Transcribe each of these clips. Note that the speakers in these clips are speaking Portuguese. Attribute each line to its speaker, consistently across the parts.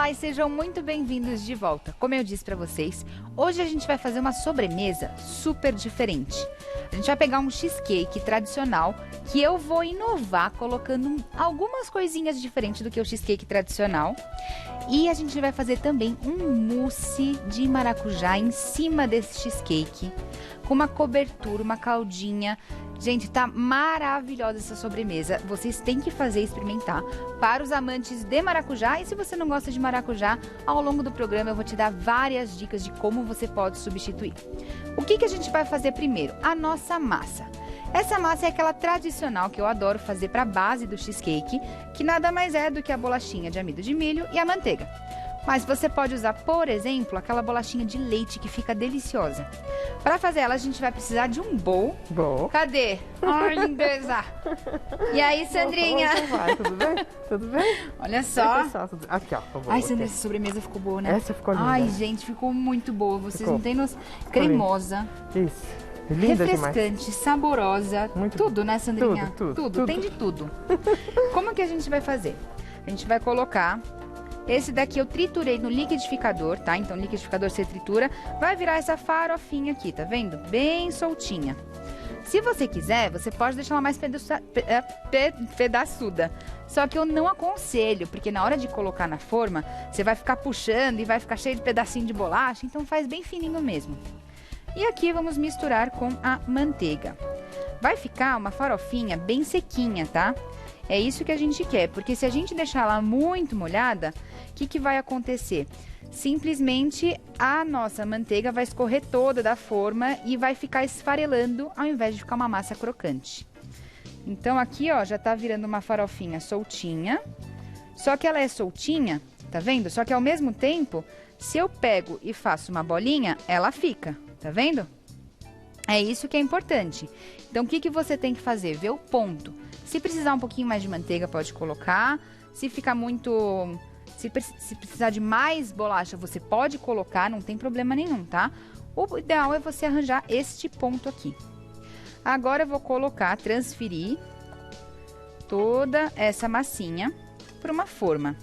Speaker 1: Olá e sejam muito bem-vindos de volta. Como eu disse para vocês, hoje a gente vai fazer uma sobremesa super diferente. A gente vai pegar um cheesecake tradicional que eu vou inovar colocando algumas coisinhas diferentes do que o cheesecake tradicional. E a gente vai fazer também um mousse de maracujá em cima desse cheesecake, com uma cobertura, uma caldinha. Gente, tá maravilhosa essa sobremesa. Vocês têm que fazer e experimentar. Para os amantes de maracujá, e se você não gosta de maracujá, ao longo do programa eu vou te dar várias dicas de como você pode substituir. O que a gente vai fazer primeiro? A nossa massa. Essa massa é aquela tradicional que eu adoro fazer para a base do cheesecake, que nada mais é do que a bolachinha de amido de milho e a manteiga. Mas você pode usar, por exemplo, aquela bolachinha de leite que fica deliciosa. Para fazer ela, a gente vai precisar de um bowl. Cadê? Ai, lindeza! E aí, Sandrinha?
Speaker 2: Vai, tudo bem? Tudo bem?
Speaker 1: Olha só.
Speaker 2: Aqui, ó.
Speaker 1: Ai, Sandrinha, essa sobremesa ficou boa, né?
Speaker 2: Essa ficou linda.
Speaker 1: Ai, gente, ficou muito boa. Vocês
Speaker 2: Ficou.
Speaker 1: não têm noção. Cremosa.
Speaker 2: Isso. Linda
Speaker 1: refrescante,
Speaker 2: demais.
Speaker 1: saborosa.
Speaker 2: Muito
Speaker 1: tudo, né, Sandrinha?
Speaker 2: Tudo.
Speaker 1: Tem de tudo. Como que a gente vai fazer? A gente vai colocar... Esse daqui eu triturei no liquidificador, tá? Então, liquidificador você tritura, vai virar essa farofinha aqui, tá vendo? Bem soltinha. Se você quiser, você pode deixar ela mais pedaçuda. Só que eu não aconselho, porque na hora de colocar na forma, você vai ficar puxando e vai ficar cheio de pedacinho de bolacha, então faz bem fininho mesmo. E aqui vamos misturar com a manteiga. Vai ficar uma farofinha bem sequinha, tá? É isso que a gente quer, porque se a gente deixar ela muito molhada, o que vai acontecer? Simplesmente a nossa manteiga vai escorrer toda da forma e vai ficar esfarelando ao invés de ficar uma massa crocante. Então aqui, ó, já tá virando uma farofinha soltinha, só que ela é soltinha, tá vendo? Só que ao mesmo tempo, se eu pego e faço uma bolinha, ela fica, tá vendo? É isso que é importante. Então o que você tem que fazer? Ver o ponto. Se precisar um pouquinho mais de manteiga, pode colocar. Se ficar muito... Se precisar de mais bolacha, você pode colocar, não tem problema nenhum, tá? O ideal é você arranjar este ponto aqui. Agora eu vou colocar, transferir toda essa massinha para uma forma.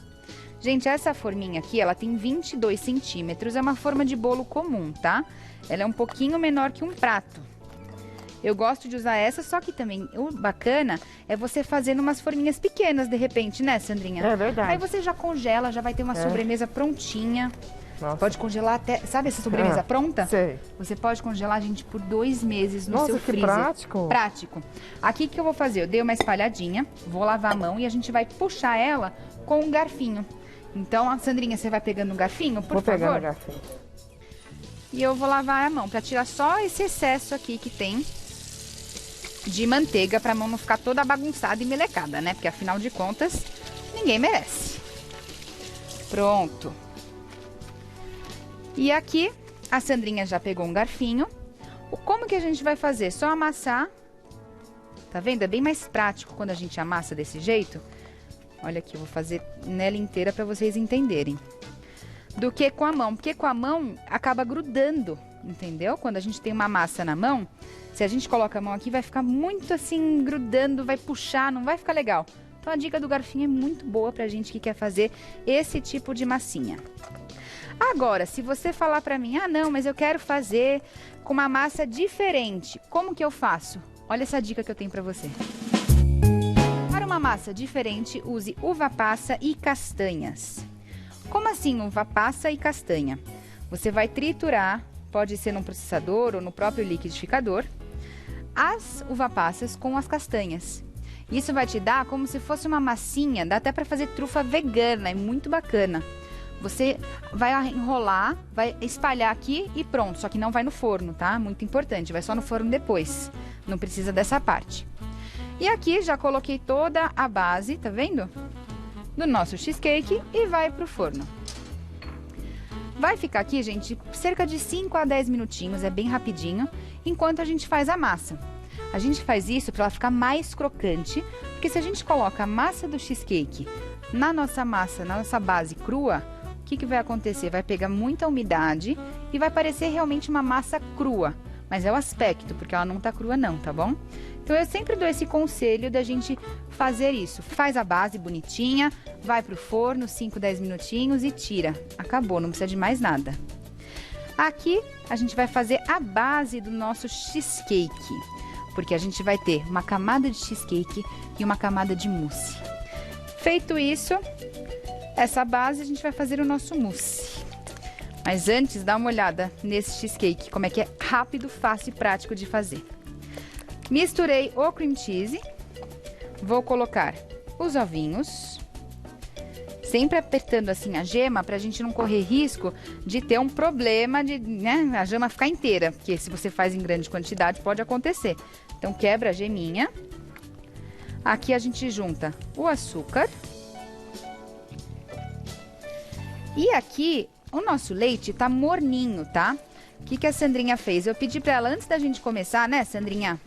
Speaker 1: Gente, essa forminha aqui, ela tem 22 centímetros, é uma forma de bolo comum, tá? Ela é um pouquinho menor que um prato. Eu gosto de usar essa, só que também o bacana é você fazendo umas forminhas pequenas de repente, né, Sandrinha?
Speaker 2: É verdade.
Speaker 1: Aí você já congela, já vai ter uma sobremesa prontinha.
Speaker 2: Nossa.
Speaker 1: Pode congelar até... Sabe essa sobremesa pronta?
Speaker 2: Sei.
Speaker 1: Você pode congelar, gente, por 2 meses no seu
Speaker 2: Nossa, que
Speaker 1: freezer.
Speaker 2: prático.
Speaker 1: Prático. Aqui que eu vou fazer? Eu dei uma espalhadinha, vou lavar a mão e a gente vai puxar ela com um garfinho. Então, Sandrinha, você vai pegando um garfinho, por favor?
Speaker 2: Vou pegar no garfinho.
Speaker 1: E eu vou lavar a mão para tirar só esse excesso aqui que tem de manteiga, para a mão não ficar toda bagunçada e melecada, né? Porque afinal de contas, ninguém merece. Pronto. E aqui, a Sandrinha já pegou um garfinho. Como que a gente vai fazer? Só amassar. Tá vendo? É bem mais prático quando a gente amassa desse jeito. Olha aqui, eu vou fazer nela inteira para vocês entenderem. Do que com a mão, porque com a mão acaba grudando, entendeu? Quando a gente tem uma massa na mão, se a gente coloca a mão aqui, vai ficar muito assim, grudando, vai puxar, não vai ficar legal. Então a dica do garfinho é muito boa pra gente que quer fazer esse tipo de massinha. Agora, se você falar pra mim, ah não, mas eu quero fazer com uma massa diferente, como que eu faço? Olha essa dica que eu tenho pra você. Para uma massa diferente, use uva passa e castanhas. Como assim uva passa e castanha? Você vai triturar, pode ser num processador ou no próprio liquidificador, as uva passas com as castanhas. Isso vai te dar como se fosse uma massinha, dá até para fazer trufa vegana, é muito bacana. Você vai enrolar, vai espalhar aqui e pronto, só que não vai no forno, tá? Muito importante, vai só no forno depois, não precisa dessa parte. E aqui já coloquei toda a base, tá vendo? Do nosso cheesecake e vai pro forno. Vai ficar aqui, gente, cerca de 5 a 10 minutinhos, é bem rapidinho, enquanto a gente faz a massa. A gente faz isso para ela ficar mais crocante, porque se a gente coloca a massa do cheesecake na nossa massa, na nossa base crua, o que vai acontecer? Vai pegar muita umidade e vai parecer realmente uma massa crua. mas é o aspecto, porque ela não tá crua não, tá bom? Então eu sempre dou esse conselho da gente fazer isso. Faz a base bonitinha, vai pro forno, 5, 10 minutinhos e tira. Acabou, não precisa de mais nada. Aqui a gente vai fazer a base do nosso cheesecake, porque a gente vai ter uma camada de cheesecake e uma camada de mousse. Feito isso, essa base a gente vai fazer o nosso mousse. Mas antes, dá uma olhada nesse cheesecake, como é que é rápido, fácil e prático de fazer. Misturei o cream cheese, vou colocar os ovinhos, sempre apertando assim a gema pra gente não correr risco de ter um problema de, né, a gema ficar inteira, porque se você faz em grande quantidade pode acontecer. Então quebra a geminha. Aqui a gente junta o açúcar. E aqui o nosso leite tá morninho, tá? O que a Sandrinha fez? Eu pedi pra ela antes da gente começar, né, Sandrinha?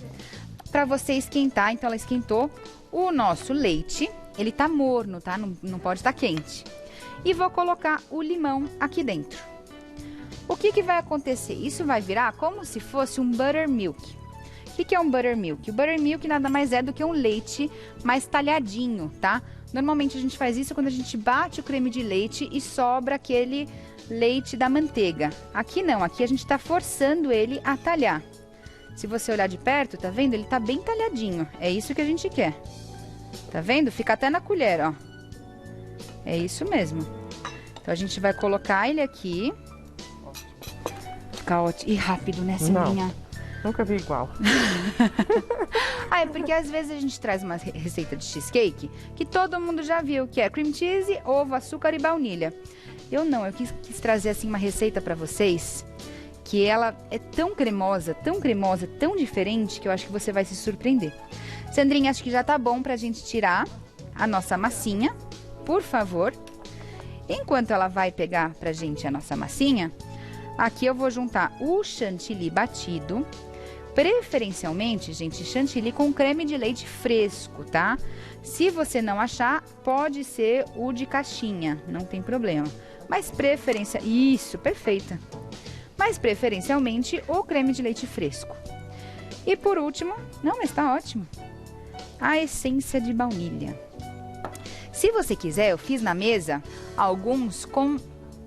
Speaker 1: Pra você esquentar, então ela esquentou o nosso leite. Ele tá morno, tá? Não pode estar quente. E vou colocar o limão aqui dentro. O que vai acontecer? Isso vai virar como se fosse um buttermilk. O que é um buttermilk? O buttermilk nada mais é do que um leite mais talhadinho, tá? Normalmente a gente faz isso quando a gente bate o creme de leite e sobra aquele leite da manteiga. Aqui não, aqui a gente tá forçando ele a talhar. Se você olhar de perto, tá vendo? Ele tá bem talhadinho. É isso que a gente quer. Tá vendo? Fica até na colher, ó. É isso mesmo. Então a gente vai colocar ele aqui. Fica ótimo. E rápido, né, Sandrinha?
Speaker 2: Nunca vi igual.
Speaker 1: É porque às vezes a gente traz uma receita de cheesecake que todo mundo já viu, que é cream cheese, ovo, açúcar e baunilha. Eu não, eu quis trazer assim uma receita pra vocês que ela é tão cremosa, tão diferente que eu acho que você vai se surpreender. Sandrinha, acho que já tá bom pra gente tirar a nossa massinha, por favor. Enquanto ela vai pegar pra gente a nossa massinha, aqui eu vou juntar o chantilly batido. Preferencialmente, gente, chantilly com creme de leite fresco, tá? Se você não achar, pode ser o de caixinha, não tem problema. Mas isso, perfeita. Mas preferencialmente o creme de leite fresco. E por último, não, mas tá ótimo, a essência de baunilha. Se você quiser, eu fiz na mesa alguns com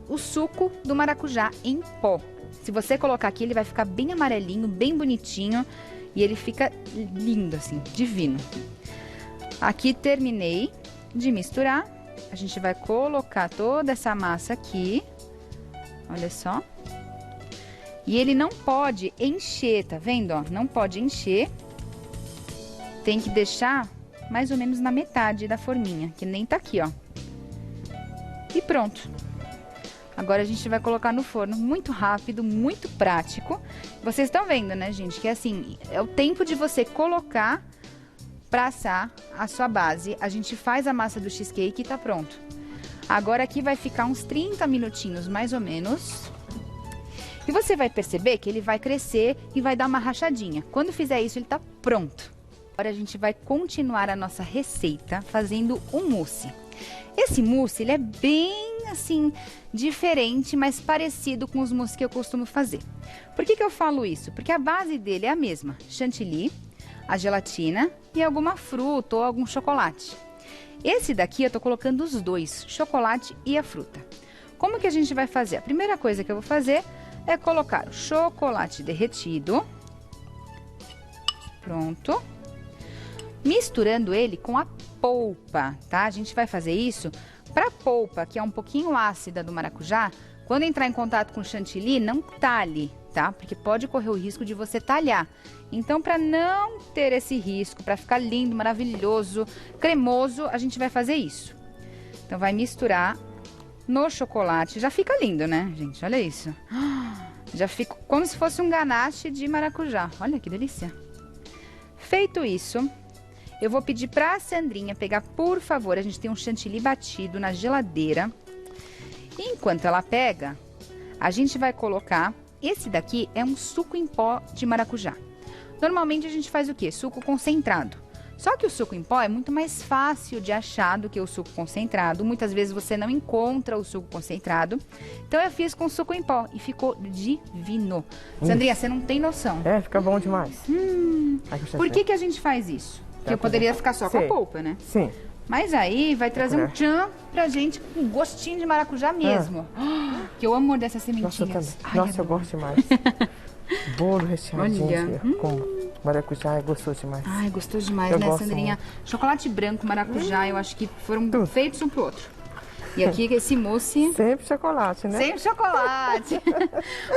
Speaker 1: o suco do maracujá em pó. Se você colocar aqui, ele vai ficar bem amarelinho, bem bonitinho. E ele fica lindo, assim, divino. Aqui terminei de misturar. A gente vai colocar toda essa massa aqui. Olha só. E ele não pode encher, tá vendo, ó? Não pode encher. Tem que deixar mais ou menos na metade da forminha, que nem tá aqui, ó. E pronto. Agora a gente vai colocar no forno, muito rápido, muito prático. Vocês estão vendo, né, gente, que assim, é o tempo de você colocar pra assar a sua base. A gente faz a massa do cheesecake e tá pronto. Agora aqui vai ficar uns 30 minutinhos, mais ou menos. E você vai perceber que ele vai crescer e vai dar uma rachadinha. Quando fizer isso, ele tá pronto. Agora a gente vai continuar a nossa receita fazendo um mousse. Esse mousse, ele é bem, assim, diferente, mas parecido com os mousses que eu costumo fazer. Por que eu falo isso? Porque a base dele é a mesma. Chantilly, a gelatina e alguma fruta ou algum chocolate. Esse daqui eu tô colocando os dois, chocolate e a fruta. Como que a gente vai fazer? A primeira coisa que eu vou fazer é colocar o chocolate derretido. Pronto. Misturando ele com a polpa, tá? A gente vai fazer isso para a polpa, que é um pouquinho ácida do maracujá. Quando entrar em contato com o chantilly, não talhe, tá? Porque pode correr o risco de você talhar. Então, para não ter esse risco, para ficar lindo, maravilhoso, cremoso, a gente vai fazer isso. Então, vai misturar no chocolate. Já fica lindo, né, gente? Olha isso. Já fica como se fosse um ganache de maracujá. Olha que delícia. Feito isso, eu vou pedir pra Sandrinha pegar, por favor, a gente tem um chantilly batido na geladeira. E enquanto ela pega, a gente vai colocar, esse daqui é um suco em pó de maracujá. Normalmente a gente faz o quê? Suco concentrado. Só que o suco em pó é muito mais fácil de achar do que o suco concentrado. Muitas vezes você não encontra o suco concentrado. Então eu fiz com suco em pó e ficou divino. Sandrinha, você não tem noção.
Speaker 2: É, fica bom demais. Ai, que
Speaker 1: Por que a gente faz isso? Porque eu poderia ficar só com a
Speaker 2: Sim.
Speaker 1: polpa, né?
Speaker 2: Sim.
Speaker 1: Mas aí vai trazer um
Speaker 2: colher.
Speaker 1: tchan pra gente com gostinho de maracujá mesmo. Que eu amo morder essas
Speaker 2: Nossa, eu
Speaker 1: sementinhas.
Speaker 2: também.
Speaker 1: Ai,
Speaker 2: Nossa, eu
Speaker 1: adoro.
Speaker 2: gosto demais. Bolo recheadinho
Speaker 1: Olha.
Speaker 2: com maracujá é gostoso demais.
Speaker 1: Ai, gostoso demais,
Speaker 2: Eu
Speaker 1: né,
Speaker 2: gosto
Speaker 1: Sandrinha? Chocolate branco, maracujá, eu acho que foram
Speaker 2: Tudo.
Speaker 1: feitos um pro outro. E aqui esse mousse...
Speaker 2: Sempre chocolate, né?
Speaker 1: Sem chocolate.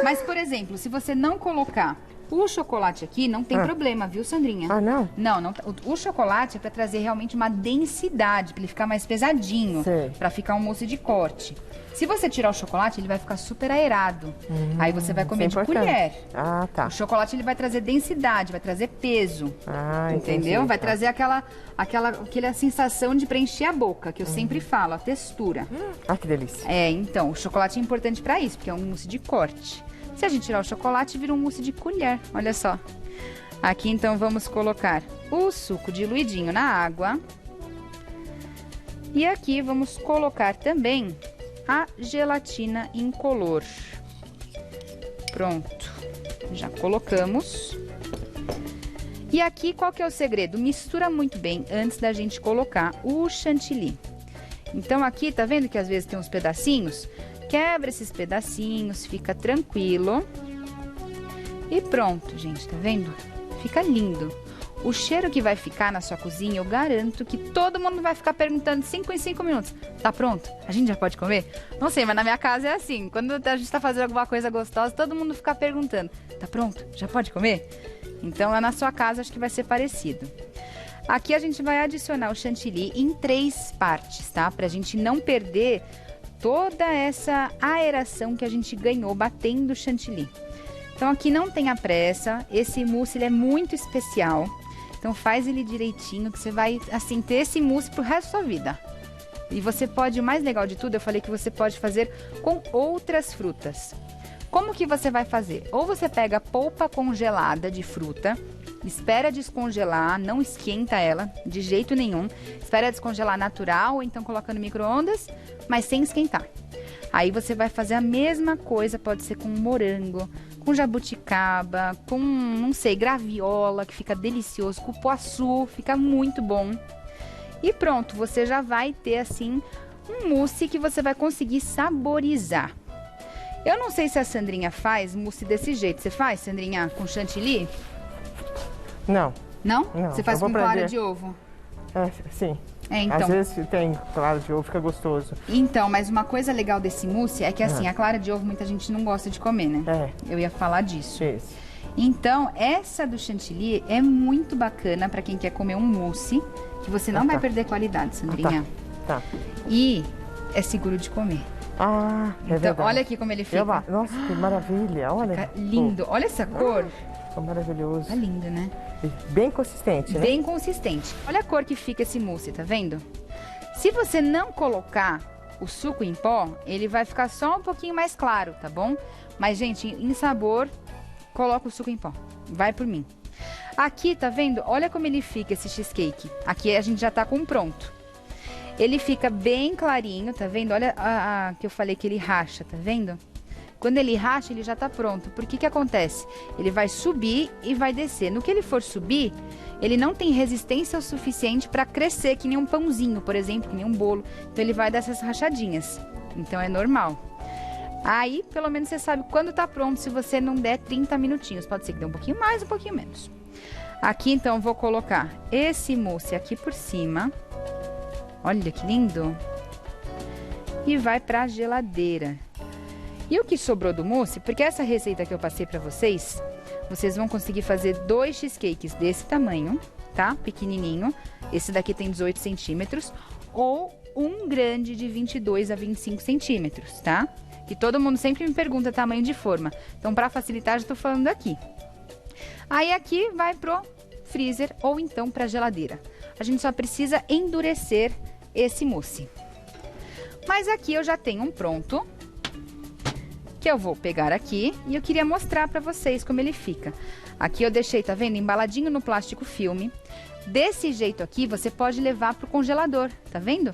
Speaker 1: Mas, por exemplo, se você não colocar o chocolate aqui, não tem problema, viu, Sandrinha?
Speaker 2: Ah, não?
Speaker 1: Não, o chocolate é para trazer realmente uma densidade, para ele ficar mais pesadinho,
Speaker 2: Sei.
Speaker 1: para ficar um mousse de corte. Se você tirar o chocolate, ele vai ficar super aerado. Aí você vai comer
Speaker 2: isso
Speaker 1: de
Speaker 2: é importante.
Speaker 1: colher.
Speaker 2: Ah, tá.
Speaker 1: O chocolate ele vai trazer densidade, vai trazer peso.
Speaker 2: Ah,
Speaker 1: Entendeu?
Speaker 2: entendi,
Speaker 1: Vai
Speaker 2: tá.
Speaker 1: trazer aquela sensação de preencher a boca, que eu sempre falo, a textura.
Speaker 2: Ah, que delícia.
Speaker 1: É, então, o chocolate é importante para isso, porque é um mousse de corte. Se a gente tirar o chocolate, vira um mousse de colher, olha só. Aqui, então, vamos colocar o suco diluidinho na água. E aqui vamos colocar também a gelatina incolor. Pronto, já colocamos. E aqui, qual que é o segredo? Mistura muito bem antes da gente colocar o chantilly. Então, aqui, tá vendo que às vezes tem uns pedacinhos? Quebra esses pedacinhos, fica tranquilo. E pronto, gente, tá vendo? Fica lindo. O cheiro que vai ficar na sua cozinha, eu garanto que todo mundo vai ficar perguntando 5 em 5 minutos. Tá pronto? A gente já pode comer? Não sei, mas na minha casa é assim. Quando a gente tá fazendo alguma coisa gostosa, todo mundo fica perguntando. Tá pronto? Já pode comer? Então, lá na sua casa, acho que vai ser parecido. Aqui a gente vai adicionar o chantilly em 3 partes, tá? Pra gente não perder toda essa aeração que a gente ganhou batendo o chantilly. Então aqui não tenha pressa, esse mousse ele é muito especial. Então faz ele direitinho que você vai assim ter esse mousse pro resto da sua vida. E você pode, o mais legal de tudo, eu falei que você pode fazer com outras frutas. Como que você vai fazer? Ou você pega a polpa congelada de fruta, espera descongelar, não esquenta ela de jeito nenhum. Espera descongelar natural ou então coloca no micro-ondas, mas sem esquentar. Aí você vai fazer a mesma coisa, pode ser com morango, com jabuticaba, com, não sei, graviola, que fica delicioso, cupuaçu, fica muito bom. E pronto, você já vai ter assim um mousse que você vai conseguir saborizar. Eu não sei se a Sandrinha faz mousse desse jeito. Você faz, Sandrinha, com chantilly?
Speaker 2: Não.
Speaker 1: Não?
Speaker 2: Não,
Speaker 1: Você faz
Speaker 2: eu vou
Speaker 1: com clara
Speaker 2: aprender.
Speaker 1: de ovo?
Speaker 2: É, sim.
Speaker 1: É, então.
Speaker 2: Às vezes tem claro de ovo, fica gostoso.
Speaker 1: Então, mas uma coisa legal desse mousse é que assim, a clara de ovo muita gente não gosta de comer, né?
Speaker 2: É,
Speaker 1: Eu ia falar disso.
Speaker 2: isso.
Speaker 1: Então, essa do chantilly é muito bacana pra quem quer comer um mousse, que você não
Speaker 2: Ah,
Speaker 1: vai
Speaker 2: tá.
Speaker 1: perder qualidade, Sandrinha.
Speaker 2: Tá.
Speaker 1: E é seguro de comer.
Speaker 2: Ah, é
Speaker 1: Então,
Speaker 2: verdade.
Speaker 1: olha aqui como ele fica.
Speaker 2: Nossa, que maravilha. Olha.
Speaker 1: Fica lindo. Olha essa cor.
Speaker 2: Ficou maravilhoso.
Speaker 1: Tá lindo, né?
Speaker 2: Bem consistente, né?
Speaker 1: Bem consistente. Olha a cor que fica esse mousse, tá vendo? Se você não colocar o suco em pó, ele vai ficar só um pouquinho mais claro, tá bom? Mas, gente, em sabor, coloca o suco em pó. Vai por mim. Aqui, tá vendo? Olha como ele fica, esse cheesecake. Aqui a gente já tá com um pronto. Ele fica bem clarinho, tá vendo? Olha que eu falei que ele racha, tá vendo? Quando ele racha, ele já tá pronto. Por que acontece? Ele vai subir e vai descer. No que ele for subir, ele não tem resistência o suficiente para crescer, que nem um pãozinho, por exemplo, que nem um bolo. Então, ele vai dar essas rachadinhas. Então, é normal. Aí, pelo menos, você sabe quando tá pronto, se você não der 30 minutinhos. Pode ser que dê um pouquinho mais, um pouquinho menos. Aqui, então, eu vou colocar esse mousse aqui por cima. Olha que lindo. E vai pra geladeira. E o que sobrou do mousse, porque essa receita que eu passei pra vocês, vocês vão conseguir fazer 2 cheesecakes desse tamanho, tá? Pequenininho. Esse daqui tem 18 centímetros. Ou um grande de 22 a 25 centímetros, tá? Que todo mundo sempre me pergunta tamanho de forma. Então, pra facilitar, já tô falando aqui. Aí, aqui vai pro freezer ou então pra geladeira. A gente só precisa endurecer esse mousse. Mas aqui eu já tenho um pronto, que eu vou pegar aqui e eu queria mostrar pra vocês como ele fica. Aqui eu deixei, tá vendo? Embaladinho no plástico filme, Desse jeito aqui, você pode levar pro congelador, tá vendo?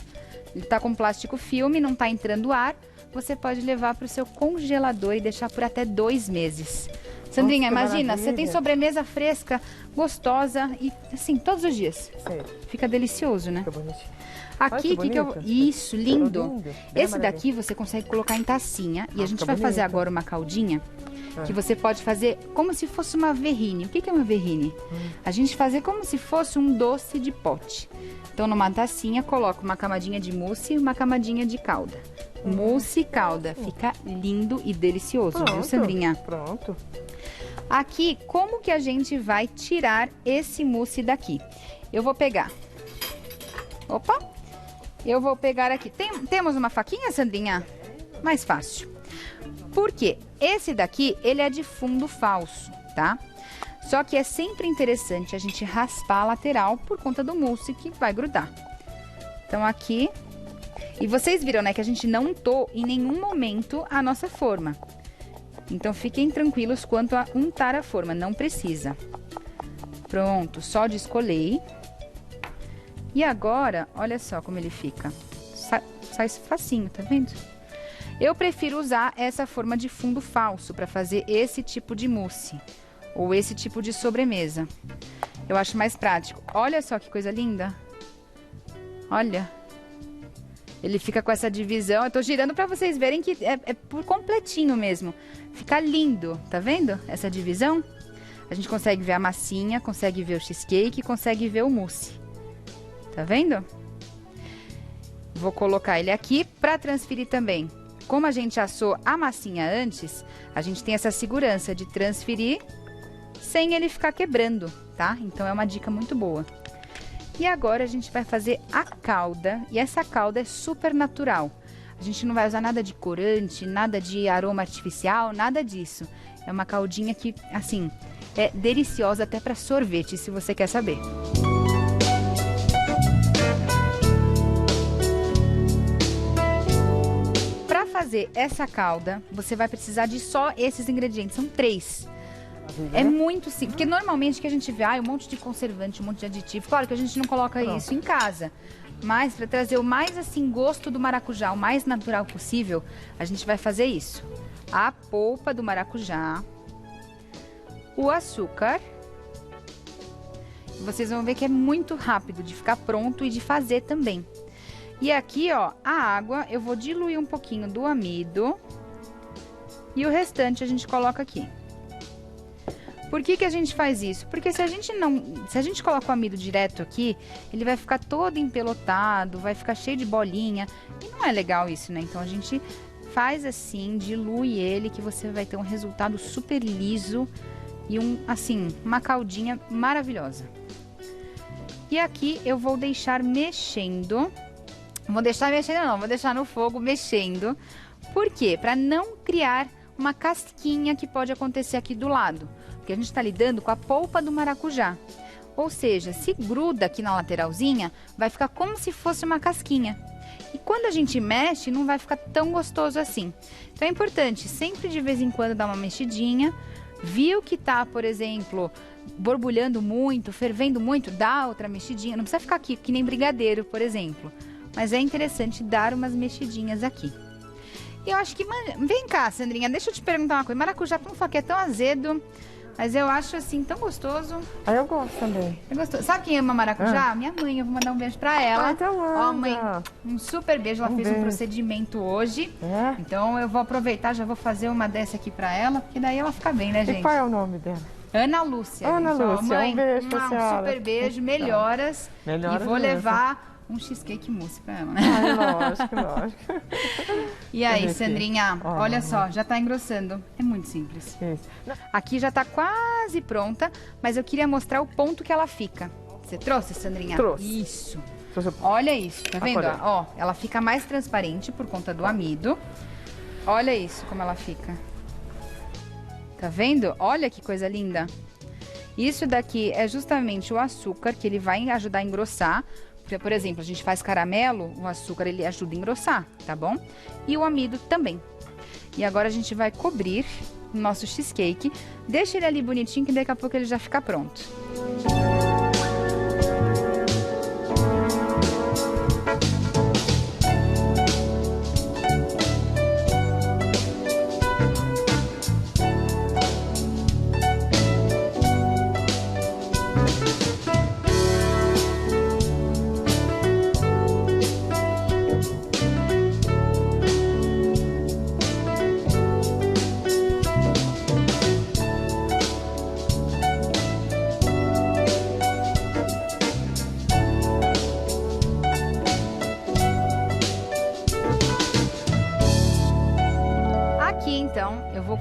Speaker 1: Ele tá com plástico filme, não tá entrando ar. Você pode levar pro seu congelador e deixar por até 2 meses. Sandrinha,
Speaker 2: Nossa,
Speaker 1: imagina, você tem
Speaker 2: maravilha.
Speaker 1: sobremesa fresca, gostosa e assim, todos os dias.
Speaker 2: Sei,
Speaker 1: Fica delicioso, né?
Speaker 2: fica bonitinho.
Speaker 1: Aqui,
Speaker 2: Olha que
Speaker 1: que eu...
Speaker 2: bonito.
Speaker 1: Isso, lindo.
Speaker 2: Lindo. Bem
Speaker 1: Esse
Speaker 2: amarelinho.
Speaker 1: daqui você consegue colocar em tacinha. E a gente
Speaker 2: fica
Speaker 1: vai fazer
Speaker 2: bonito.
Speaker 1: agora uma caldinha que você pode fazer como se fosse uma verrine. O que que é uma verrine? A gente fazer como se fosse um doce de pote. Então, numa tacinha, coloca uma camadinha de mousse e uma camadinha de calda. Mousse e calda. Fica lindo e delicioso, viu, Sandrinha?
Speaker 2: Pronto.
Speaker 1: Aqui, como que a gente vai tirar esse mousse daqui? Eu vou pegar. Opa! Eu vou pegar aqui. Temos uma faquinha, Sandrinha? Mais fácil. Por quê? Esse daqui, ele é de fundo falso, tá? Só que é sempre interessante a gente raspar a lateral por conta do mousse que vai grudar. Então, aqui... E vocês viram, né, que a gente não untou em nenhum momento a nossa forma. Então, fiquem tranquilos quanto a untar a forma, não precisa. Pronto, só descolei. E agora, olha só como ele fica. Sai facinho, tá vendo? Eu prefiro usar essa forma de fundo falso para fazer esse tipo de mousse. Ou esse tipo de sobremesa. Eu acho mais prático. Olha só que coisa linda. Olha. Ele fica com essa divisão. Eu tô girando para vocês verem que é por completinho mesmo. Fica lindo, tá vendo? Essa divisão. A gente consegue ver a massinha, consegue ver o cheesecake, consegue ver o mousse. Tá vendo? Vou colocar ele aqui para transferir também. Como a gente assou a massinha antes, a gente tem essa segurança de transferir sem ele ficar quebrando, tá? Então é uma dica muito boa. E agora a gente vai fazer a calda, e essa calda é super natural. A gente não vai usar nada de corante, nada de aroma artificial, nada disso. É uma caldinha que, assim, é deliciosa até para sorvete, se você quer saber. Para fazer essa calda, você vai precisar de só esses ingredientes, são 3. É muito simples, porque normalmente que a gente vê, um monte de conservante, um monte de aditivo. Claro que a gente não coloca isso em casa, mas para trazer o mais assim gosto do maracujá, o mais natural possível, a gente vai fazer isso. A polpa do maracujá, o açúcar. Vocês vão ver que é muito rápido de ficar pronto e de fazer também. E aqui, ó, a água, eu vou diluir um pouquinho do amido e o restante a gente coloca aqui. Por que que a gente faz isso? Porque se a gente coloca o amido direto aqui, ele vai ficar todo empelotado, vai ficar cheio de bolinha. E não é legal isso, né? Então a gente faz assim, dilui ele, que você vai ter um resultado super liso e uma caldinha maravilhosa. E aqui eu vou deixar mexendo. Vou deixar no fogo mexendo. Por quê? Para não criar uma casquinha que pode acontecer aqui do lado. Porque a gente está lidando com a polpa do maracujá. Ou seja, se gruda aqui na lateralzinha, vai ficar como se fosse uma casquinha. E quando a gente mexe, não vai ficar tão gostoso assim. Então é importante sempre de vez em quando dar uma mexidinha. Viu que tá, por exemplo, borbulhando muito, fervendo muito, dá outra mexidinha. Não precisa ficar aqui, que nem brigadeiro, por exemplo. Mas é interessante dar umas mexidinhas aqui. E eu acho que... Vem cá, Sandrinha, deixa eu te perguntar uma coisa. Maracujá, como fala que é tão azedo... Mas eu acho assim tão gostoso.
Speaker 2: Eu gosto também.
Speaker 1: É gostoso. Sabe quem ama maracujá? Minha mãe. Eu vou mandar um beijo pra ela.
Speaker 2: Então
Speaker 1: ó, mãe, um super beijo. Ela fez um procedimento hoje.
Speaker 2: É?
Speaker 1: Então eu vou aproveitar, já vou fazer uma dessa aqui pra ela, porque daí ela fica bem, né, gente?
Speaker 2: E qual é o nome dela?
Speaker 1: Ana Lúcia.
Speaker 2: Ana
Speaker 1: gente.
Speaker 2: Lúcia,
Speaker 1: Mãe,
Speaker 2: um beijo pra senhora.
Speaker 1: Um super beijo, melhoras.
Speaker 2: Melhoras
Speaker 1: E vou
Speaker 2: mesmo.
Speaker 1: levar um cheesecake mousse pra ela, né?
Speaker 2: Lógico, lógico.
Speaker 1: E aí,
Speaker 2: Deixa eu ver
Speaker 1: Sandrinha,
Speaker 2: aqui.
Speaker 1: olha só, já tá engrossando. É muito simples.
Speaker 2: Isso.
Speaker 1: Aqui já tá quase pronta, mas eu queria mostrar o ponto que ela fica. Você trouxe, Sandrinha?
Speaker 2: Trouxe.
Speaker 1: Isso. Olha isso, tá vendo? Ó, ela fica mais transparente por conta do amido. Olha isso, como ela fica. Tá vendo? Olha que coisa linda. Isso daqui é justamente o açúcar, que ele vai ajudar a engrossar. Por exemplo, a gente faz caramelo, o açúcar ele ajuda a engrossar, tá bom? E o amido também. E agora a gente vai cobrir o nosso cheesecake. Deixa ele ali bonitinho que daqui a pouco ele já fica pronto.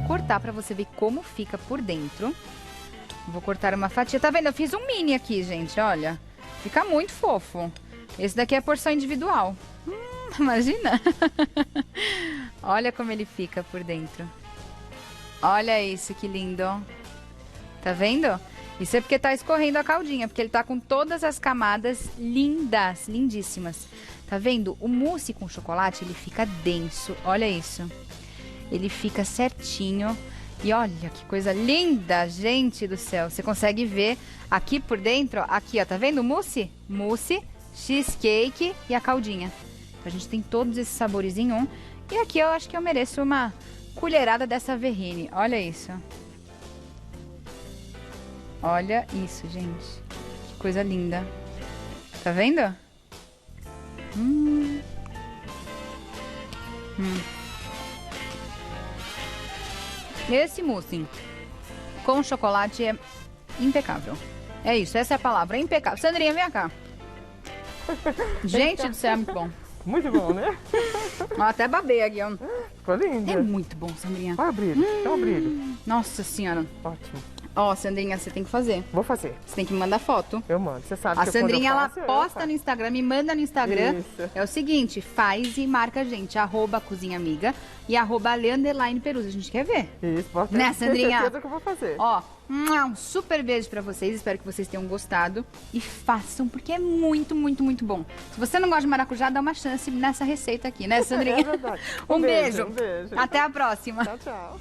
Speaker 1: cortar pra você ver como fica por dentro. Vou cortar uma fatia. Tá vendo? Eu fiz um mini aqui, gente, olha. Fica muito fofo. Esse daqui é a porção individual. Imagina. Olha como ele fica por dentro. Olha isso, que lindo. Tá vendo? Isso é porque tá escorrendo a caldinha, porque ele tá com todas as camadas lindas, lindíssimas. Tá vendo? O mousse com chocolate, ele fica denso. Olha isso. Ele fica certinho. E olha que coisa linda, gente do céu. Você consegue ver aqui por dentro, ó, aqui, ó, tá vendo o mousse? Mousse, cheesecake e a caldinha. Então, a gente tem todos esses sabores em um. E aqui eu acho que eu mereço uma colherada dessa Verrine. Olha isso. Olha isso, gente. Que coisa linda. Tá vendo? Esse mousse com chocolate é impecável. É isso, essa é a palavra, impecável. Sandrinha, vem cá. Gente do céu, é muito bom.
Speaker 2: Muito bom, né?
Speaker 1: Ó, até babei aqui, ó.
Speaker 2: Ficou lindo.
Speaker 1: É muito bom, Sandrinha.
Speaker 2: Olha o brilho, dá um brilho.
Speaker 1: Nossa senhora.
Speaker 2: Ótimo.
Speaker 1: Ó, Sandrinha, você tem que fazer.
Speaker 2: Vou fazer.
Speaker 1: Você tem que me mandar foto.
Speaker 2: Eu mando. Você sabe
Speaker 1: A
Speaker 2: que quando
Speaker 1: Sandrinha,
Speaker 2: eu
Speaker 1: ela
Speaker 2: faço, eu
Speaker 1: posta
Speaker 2: faço.
Speaker 1: no Instagram, me manda no Instagram.
Speaker 2: Isso.
Speaker 1: É o seguinte, faz e marca a gente, @Cozinha Amiga e @Ale_Perusa. A gente quer ver.
Speaker 2: Isso, pode
Speaker 1: Né,
Speaker 2: ter
Speaker 1: Sandrinha?
Speaker 2: certeza que eu vou fazer.
Speaker 1: Ó, um super beijo pra vocês. Espero que vocês tenham gostado. E façam, porque é muito, muito, muito bom. Se você não gosta de maracujá, dá uma chance nessa receita aqui, né, Sandrinha?
Speaker 2: É verdade.
Speaker 1: Um beijo.
Speaker 2: Um beijo.
Speaker 1: Até a próxima.
Speaker 2: Tchau, tchau.